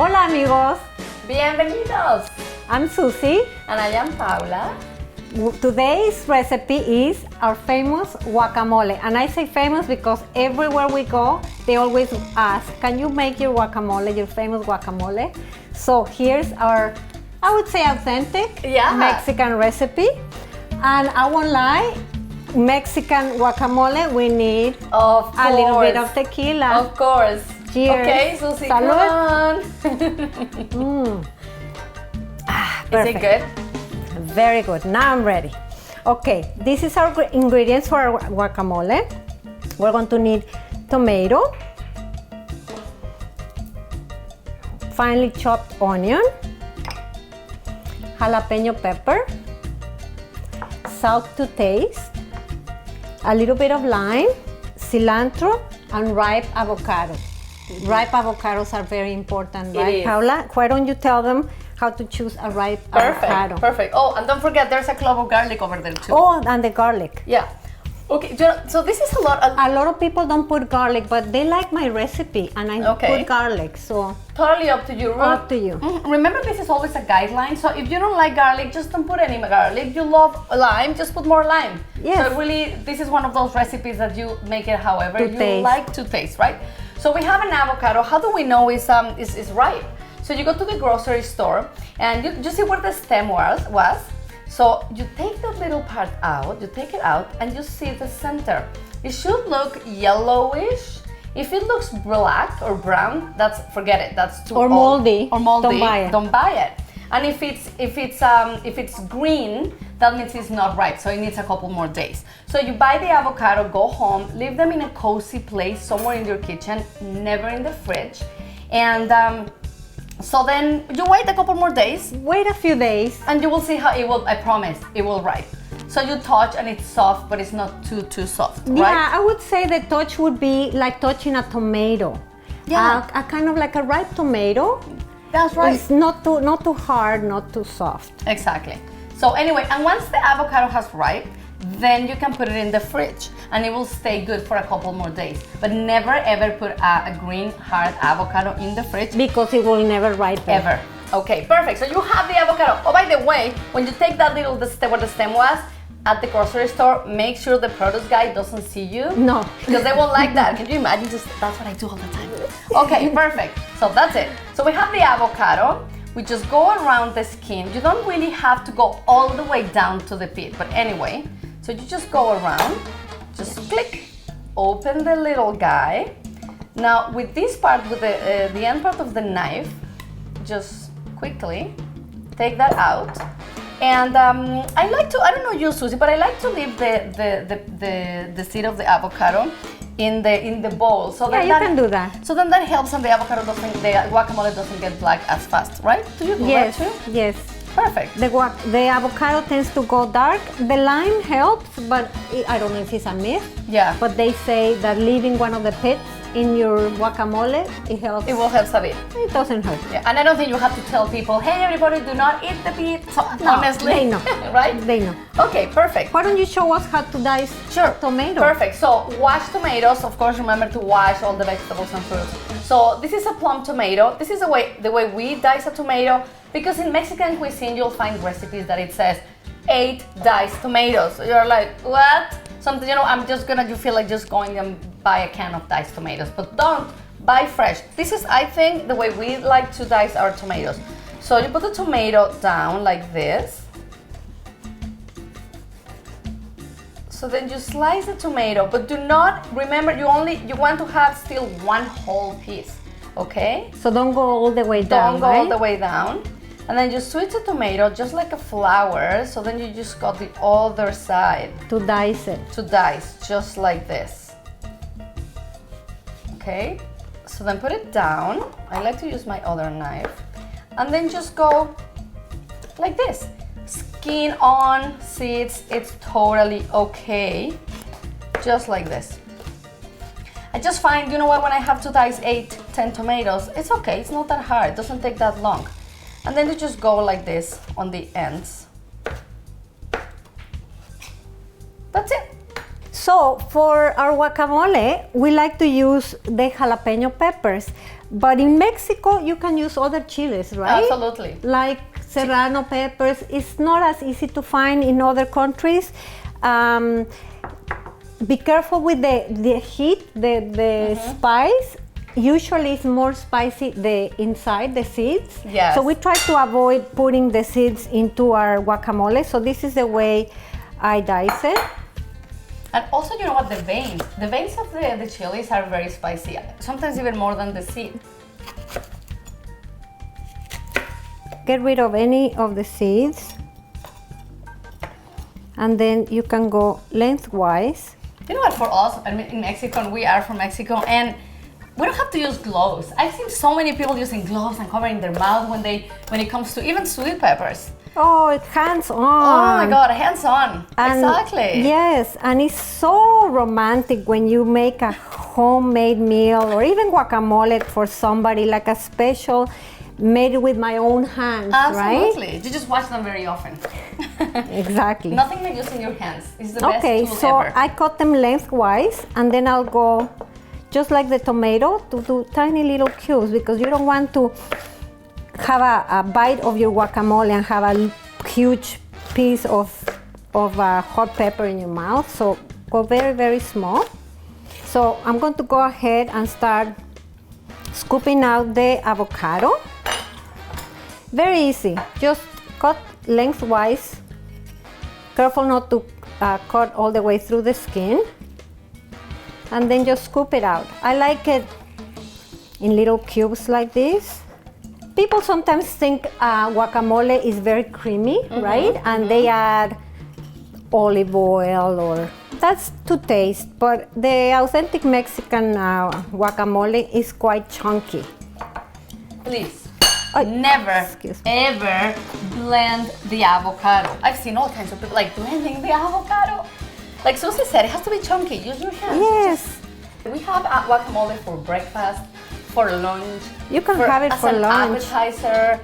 Hola amigos, Bienvenidos! I'm Susie. And I am Paula. Today's recipe is our famous guacamole. And I say famous because everywhere we go, they always ask, can you make your guacamole, your famous guacamole? So here's our, I would say authentic Mexican recipe. And I won't lie, Mexican guacamole, we need a little bit of tequila. Of course. Cheers. Okay, Susie, Salud. come on. Is it good? Very good. Now I'm ready. Okay, this is our ingredients for our guacamole. We're going to need tomato, finely chopped onion, jalapeno pepper, salt to taste, a little bit of lime, cilantro, and ripe avocado. Ripe avocados are very important, right, Paula? Why don't you tell them how to choose a ripe avocado? Perfect. Oh, and don't forget, there's a clove of garlic over there too. Oh, and the garlic. Yeah. Okay, so this is a lot. A lot of people don't put garlic, but they like my recipe, and I put garlic, so. Totally up to you. Up to you. Remember, this is always a guideline, so if you don't like garlic, just don't put any garlic. If you love lime, just put more lime. Yes. So really, this is one of those recipes that you make it however you like to taste, right? So we have an avocado. How do we know is ripe? So you go to the grocery store and you see where the stem was. So you take that little part out, you take it out and you see the center. It should look yellowish. If it looks black or brown, forget it. That's too old. Moldy. Or moldy. Don't buy it. And if it's green, that means it's not ripe, so it needs a couple more days. So you buy the avocado, go home, leave them in a cozy place somewhere in your kitchen, never in the fridge. And so then you wait a couple more days. Wait a few days. And you will see how it will, I promise, it will ripe. So you touch and it's soft, but it's not too soft, right? Yeah, I would say the touch would be like touching a tomato. Yeah. A kind of like a ripe tomato. That's right. It's not too hard, not too soft. Exactly. So anyway, and once the avocado has ripe, then you can put it in the fridge and it will stay good for a couple more days. But never ever put a green hard avocado in the fridge. Because it will never ripen. Ever. Okay, perfect. So you have the avocado. Oh, by the way, when you take that little, where the stem was, at the grocery store, make sure the produce guy doesn't see you. No. Because they won't like that. Can you imagine? That's what I do all the time. Okay, perfect. So that's it. So we have the avocado. We just go around the skin. You don't really have to go all the way down to the pit. But anyway, so you just go around, just click, open the little guy. Now with this part, with the end part of the knife, just quickly take that out. And I don't know you, Susie, but I like to leave the seed of the avocado in the bowl. So yeah, you can do that. So then that helps and the guacamole doesn't get black as fast, right? Do you do that too? Yes. Perfect. The avocado tends to go dark. The lime helps, but I don't know if it's a myth. Yeah. But they say that leaving one of the pits in your guacamole, it helps. It will help a bit. It doesn't hurt. Yeah, and I don't think you have to tell people, hey everybody, do not eat the pit. So, no, honestly, they know. Right? They know. Okay, perfect. Why don't you show us how to dice tomato? Perfect. So wash tomatoes. Of course, remember to wash all the vegetables and fruits. So this is a plum tomato. This is the way we dice a tomato, because in Mexican cuisine you'll find recipes that it says 8 diced tomatoes. So you're like, what? Something, you feel like just going and buy a can of diced tomatoes, but don't buy fresh. This is, I think, the way we like to dice our tomatoes. So you put the tomato down like this. So then you slice the tomato, but do not, remember, you want to have still one whole piece, okay? So don't go all the way down, Don't go all the way down. And then you switch the tomato just like a flower, so then you just got the other side. To dice it. To dice, just like this. Okay, so then put it down. I like to use my other knife. And then just go like this. Skin on, seeds, it's totally okay. Just like this. I just find, when I have to dice 8-10 tomatoes, it's okay, it's not that hard, it doesn't take that long. And then you just go like this on the ends. That's it. So So for our guacamole, we like to use the jalapeno peppers. But in Mexico, you can use other chiles, right? Absolutely. Like serrano peppers. It's not as easy to find in other countries. Be careful with the heat, the spice. Usually it's more spicy the inside, the seeds. Yes. So we try to avoid putting the seeds into our guacamole. So this is the way I dice it. And also, you know what, the veins of the chilies are very spicy, sometimes even more than the seed. Get rid of any of the seeds. And then you can go lengthwise. You know what, for us, I mean, in Mexico, and we are from Mexico, and we don't have to use gloves. I've seen so many people using gloves and covering their mouth when it comes to even sweet peppers. Oh, it's hands-on. Oh my God, hands-on. Exactly. Yes, and it's so romantic when you make a homemade meal or even guacamole for somebody, like a special made with my own hands, Absolutely. right? You just watch them very often. Exactly. Nothing like using your hands. It's the best tool so ever. I cut them lengthwise, and then I'll go, just like the tomato, to do tiny little cubes, because you don't want to have a bite of your guacamole and have a huge piece of hot pepper in your mouth. So go very, very small. So I'm going to go ahead and start scooping out the avocado. Very easy. Just cut lengthwise. Careful not to cut all the way through the skin. And then just scoop it out. I like it in little cubes like this. People sometimes think guacamole is very creamy, right? And they add olive oil, or that's to taste. But the authentic Mexican guacamole is quite chunky. Please, never, ever blend the avocado. I've seen all kinds of people like blending the avocado. Like Susie said, it has to be chunky. Use your hands. Yes. We have guacamole for breakfast, for lunch. You can have it for lunch. As an appetizer,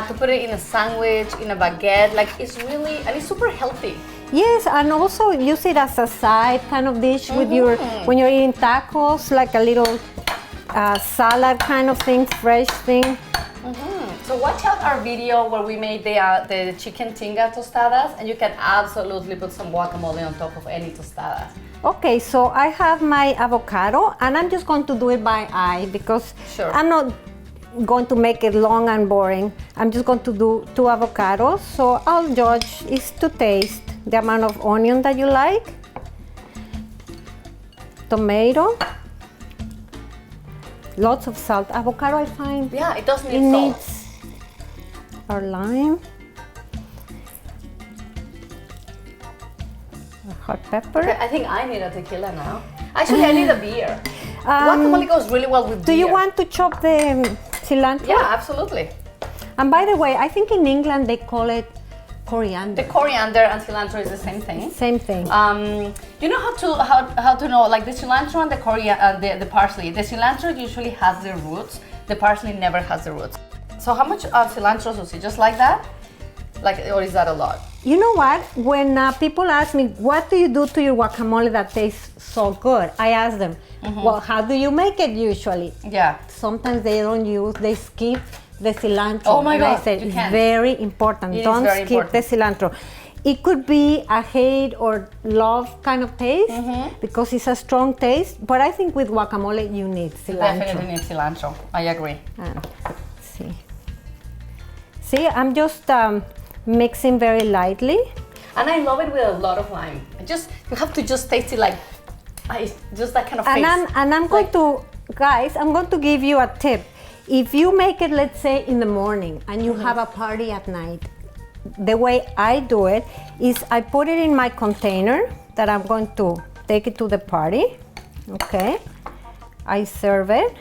to put it in a sandwich, in a baguette. Like, it's really, and it's super healthy. Yes, and also use it as a side kind of dish with your, when you're eating tacos, like a little salad kind of thing, fresh thing. So watch out our video where we made the chicken tinga tostadas, and you can absolutely put some guacamole on top of any tostada. Okay, so I have my avocado, and I'm just going to do it by eye because I'm not going to make it long and boring. I'm just going to do 2 avocados, so I'll judge is to taste the amount of onion that you like, tomato, lots of salt. Avocado, I find it does need it salt. Needs our lime, hot pepper. Okay, I think I need a tequila now. Actually, I need a beer. Guacamole goes really well with beer. Do you want to chop the cilantro? Yeah, absolutely. And by the way, I think in England they call it coriander. The coriander and cilantro is the same thing. Same thing. You know how to know, like the cilantro and the parsley. The cilantro usually has the roots. The parsley never has the roots. So how much cilantro, Susie? Just like that? Like, or is that a lot? You know what? When people ask me, what do you do to your guacamole that tastes so good? I ask them, well, how do you make it usually? Yeah. Sometimes they skip the cilantro. Oh my God, I say, you it's can. very important. Don't skip the cilantro. It could be a hate or love kind of taste because it's a strong taste, but I think with guacamole you need cilantro. Definitely need cilantro. I agree. See, I'm just mixing very lightly. And I love it with a lot of lime. You have to just taste it like, just that kind of face. I'm going to, guys, I'm going to give you a tip. If you make it, let's say in the morning, and you have a party at night, the way I do it is I put it in my container that I'm going to take it to the party. Okay, I serve it.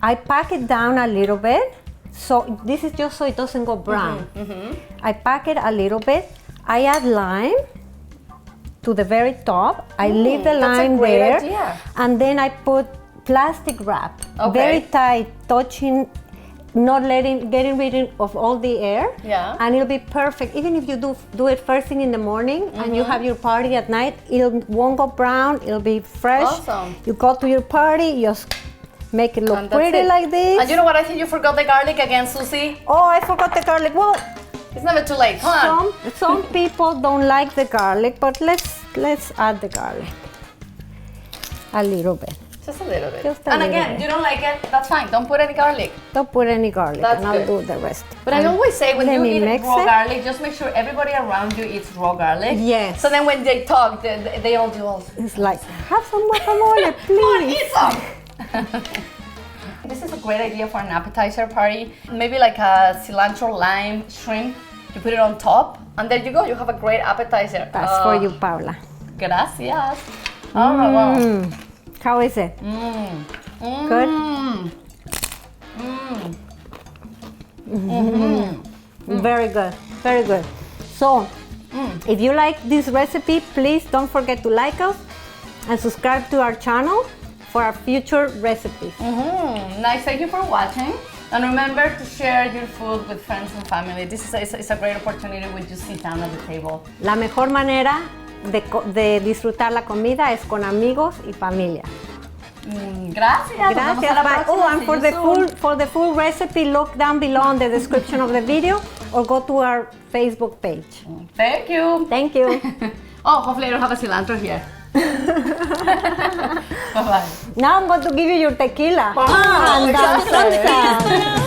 I pack it down a little bit. So this is just so it doesn't go brown. I pack it a little bit. I add lime to the very top. I leave the lime there. Idea. And then I put plastic wrap, very tight, touching not getting rid of all the air. Yeah. And it'll be perfect. Even if you do it first thing in the morning and you have your party at night, it won't go brown. It'll be fresh. Awesome. You go to your party, you just make it look And that's pretty it. like this. And you know what? I think you forgot the garlic again, Susie. Oh, I forgot the garlic. Well, It's never too late. Come on. some people don't like the garlic, but let's add the garlic a little bit. Just a little bit. Just a and little again, bit. you don't like it, that's fine. Don't put any garlic. Don't put any garlic, That's and I'll good. do the rest. But I always say when Let you me eat mix raw it. garlic, just make sure everybody around you eats raw garlic. Yes. So then when they talk, they all do all. It's like, have some guacamole, Come on, please. eat some. This is a great idea for an appetizer party. Maybe like a cilantro lime shrimp. You put it on top, and there you go. You have a great appetizer. That's for you, Paula. Gracias. Oh, wow. How is it? Good? Very good, very good. So, if you like this recipe, please don't forget to like us and subscribe to our channel for our future recipes. Nice, thank you for watching. And remember to share your food with friends and family. This is a great opportunity when you sit down at the table. La mejor manera de disfrutar la comida es con amigos y familia. Gracias. Nos vemos a la Bye. próxima. Oh, and See for you soon. the full recipe, look down below in the description of the video or go to our Facebook page. Thank you. Thank you. Oh, hopefully I don't have a cilantro here. Bye-bye. Now I'm going to give you your tequila. Wow, and exactly. salsa.